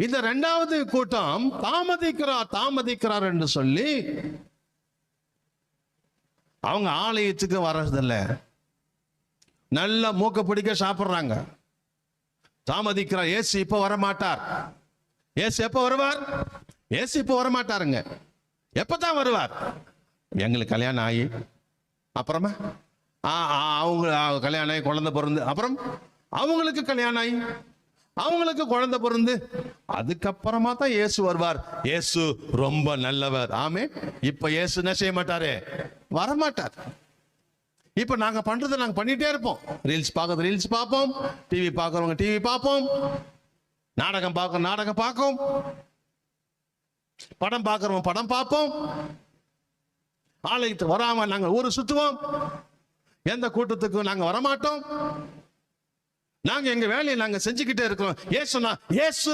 இந்த இரண்டாவது கூட்டம் தாமதிக்கிறார் என்று சொல்லி அவங்க ஆலயத்துக்கு வர்றதில்ல. நல்ல மூக்க பிடிக்க சாப்பிடுறாங்க. தாமதிக்கிறார். இயேசு இப்ப வரமாட்டார். இயேசு எப்ப வருவார்? இயேசு இப்ப வரமாட்டாருங்க. எப்பதான் வருவார்? எங்களுக்கு கல்யாணம் ஆகி அப்புறமா அவங்க கல்யாணம் ஆகி குழந்தை பிறந்து, அப்புறம் அவங்களுக்கு கல்யாணம் ஆகி அவங்களுக்கு குழந்தை பிறந்து அதுக்கப்புறமா தான் இயேசு வருவார். இயேசு ரொம்ப நல்லவர். ஆமே. இப்ப இயேசு என்ன செய்ய மாட்டாரு? வரமாட்டார். இப்ப நாங்க பண்றதை நாங்க பண்ணிட்டே இருப்போம். ரீல்ஸ் பார்க்கறது ரீல்ஸ் பார்ப்போம், டிவி பார்க்கறவங்க டிவி பார்ப்போம், நாடகம் பார்க்க நாடகம் பார்ப்போம், படம் பார்க்கறவங்க படம் பார்ப்போம். ஆலயத்துக்கு வராம நாங்க ஊரு சுத்துவோம். எந்த கூட்டத்துக்கும் நாங்க வரமாட்டோம். நாங்க எங்க வேலையை நாங்க செஞ்சுக்கிட்டே இருக்கிறோம். இயேசு